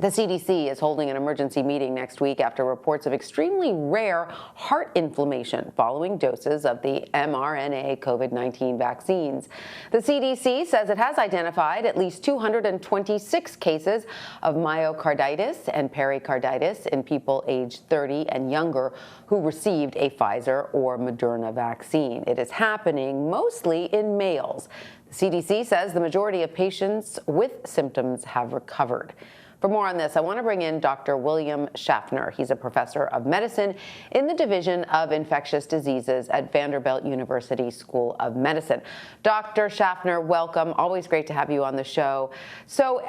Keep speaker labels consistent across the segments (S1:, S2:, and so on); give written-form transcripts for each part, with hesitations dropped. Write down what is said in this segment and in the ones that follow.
S1: The CDC is holding an emergency meeting next week after reports of extremely rare heart inflammation following doses of the mRNA COVID-19 vaccines. The CDC says it has identified at least 226 cases of myocarditis and pericarditis in people aged 30 and younger who received a Pfizer or Moderna vaccine. It is happening mostly in males. The CDC says the majority of patients with symptoms have recovered. For more on this, I want to bring in Dr. William Schaffner. He's a professor of medicine in the Division of Infectious Diseases at Vanderbilt University School of Medicine. Dr. Schaffner, welcome. Always great to have you on the show. So,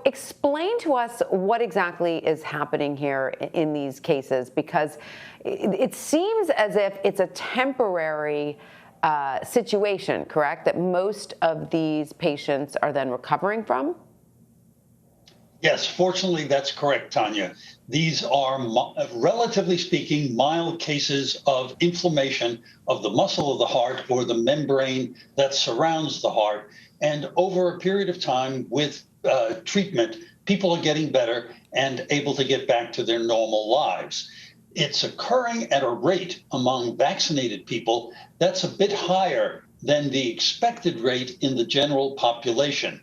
S1: explain to us what exactly is happening here in these cases, because it seems as if it's a temporary situation, correct? That most of these patients are then recovering from?
S2: Yes, fortunately, that's correct, Tanya. These are, relatively speaking, mild cases of inflammation of the muscle of the heart or the membrane that surrounds the heart. And over a period of time with treatment, people are getting better and able to get back to their normal lives. It's occurring at a rate among vaccinated people that's a bit higher than the expected rate in the general population.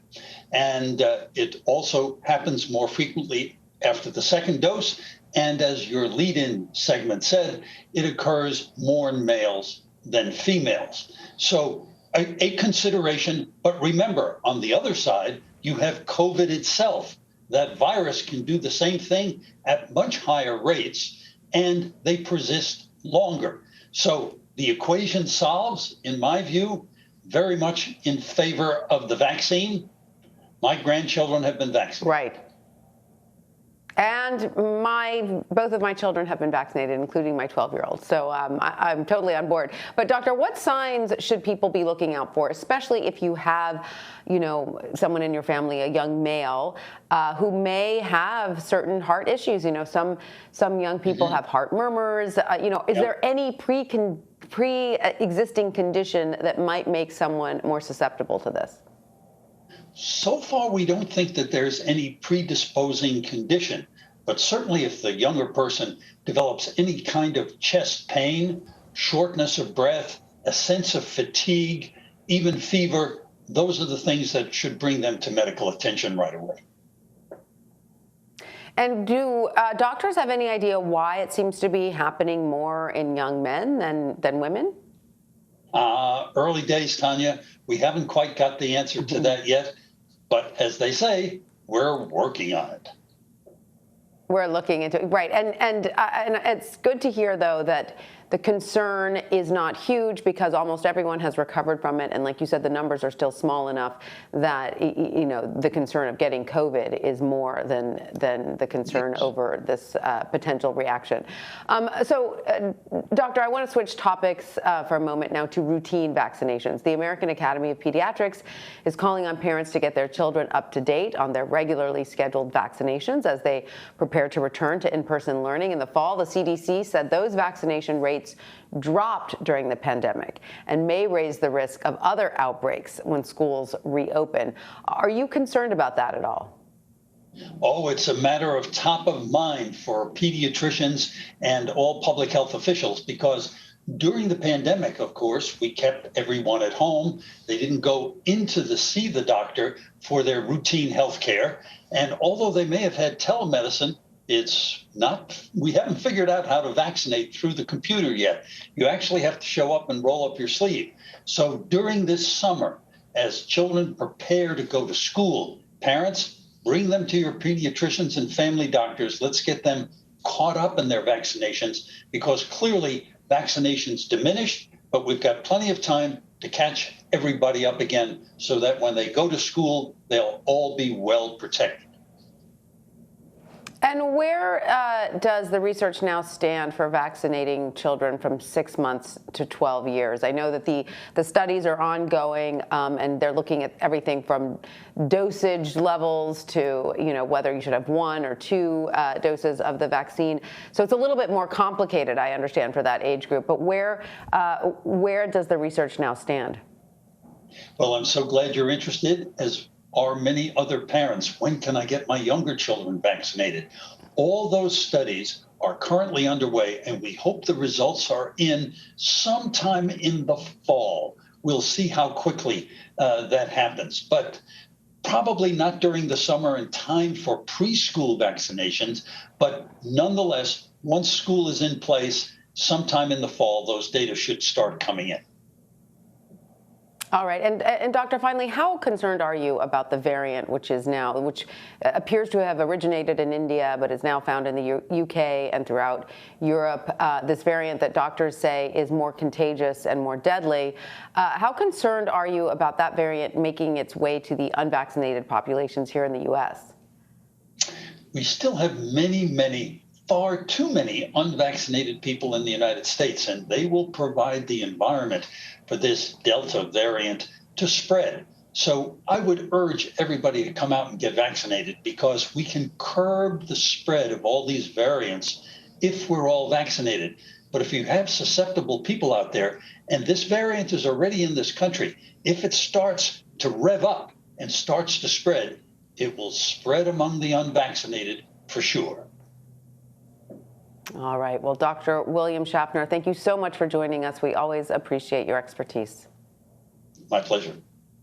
S2: And it also happens more frequently after the second dose. And as your lead-in segment said, it occurs more in males than females. So a consideration. But remember, on the other side, you have COVID itself. That virus can do the same thing at much higher rates, and they persist longer. So the equation solves, in my view, very much in favor of the vaccine. My grandchildren have been vaccinated.
S1: Right. And both of my children have been vaccinated, including my 12-year-old. So I'm totally on board. But doctor, what signs should people be looking out for, especially if you have, someone in your family, a young male, who may have certain heart issues? Some young people have heart murmurs. Is there any pre-existing condition that might make someone more susceptible to this?
S2: So far, we don't think that there's any predisposing condition, but certainly if the younger person develops any kind of chest pain, shortness of breath, a sense of fatigue, even fever, those are the things that should bring them to medical attention right away.
S1: And do doctors have any idea why it seems to be happening more in young men than women?
S2: Early days, Tanya. We haven't quite got the answer to that yet. But as they say, we're working on it.
S1: We're looking into it, right? And it's good to hear, though, that the concern is not huge because almost everyone has recovered from it. And like you said, the numbers are still small enough that, the concern of getting COVID is more than the concern over this potential reaction. Doctor, I want to switch topics for a moment now to routine vaccinations. The American Academy of Pediatrics is calling on parents to get their children up to date on their regularly scheduled vaccinations as they prepare to return to in-person learning in the fall. The CDC said those vaccination rates dropped during the pandemic and may raise the risk of other outbreaks when schools reopen. Are you concerned about that at all?
S2: Oh, it's a matter of top of mind for pediatricians and all public health officials because during the pandemic, of course, we kept everyone at home. They didn't go to see the doctor for their routine health care. And although they may have had telemedicine, we haven't figured out how to vaccinate through the computer yet. You actually have to show up and roll up your sleeve. So during this summer, as children prepare to go to school, parents, bring them to your pediatricians and family doctors. Let's get them caught up in their vaccinations because clearly vaccinations diminished, but we've got plenty of time to catch everybody up again so that when they go to school, they'll all be well protected.
S1: And where does the research now stand for vaccinating children from 6 months to 12 years? I know that the studies are ongoing, and they're looking at everything from dosage levels to whether you should have 1 or 2 doses of the vaccine. So it's a little bit more complicated, I understand, for that age group. But where does the research now stand?
S2: Well, I'm so glad you're interested. As are many other parents. When can I get my younger children vaccinated? All those studies are currently underway, and we hope the results are in sometime in the fall. We'll see how quickly that happens, but probably not during the summer in time for preschool vaccinations. But nonetheless, once school is in place, sometime in the fall, those data should start coming in.
S1: All right, and Doctor, finally, how concerned are you about the variant, which appears to have originated in India, but is now found in the UK and throughout Europe? This variant that doctors say is more contagious and more deadly. How concerned are you about that variant making its way to the unvaccinated populations here in the U.S.?
S2: We still have far too many unvaccinated people in the United States, and they will provide the environment for this Delta variant to spread. So I would urge everybody to come out and get vaccinated, because we can curb the spread of all these variants if we're all vaccinated. But if you have susceptible people out there, and this variant is already in this country, if it starts to rev up and starts to spread, it will spread among the unvaccinated for sure.
S1: All right. Well, Dr. William Schaffner, thank you so much for joining us. We always appreciate your expertise.
S2: My pleasure.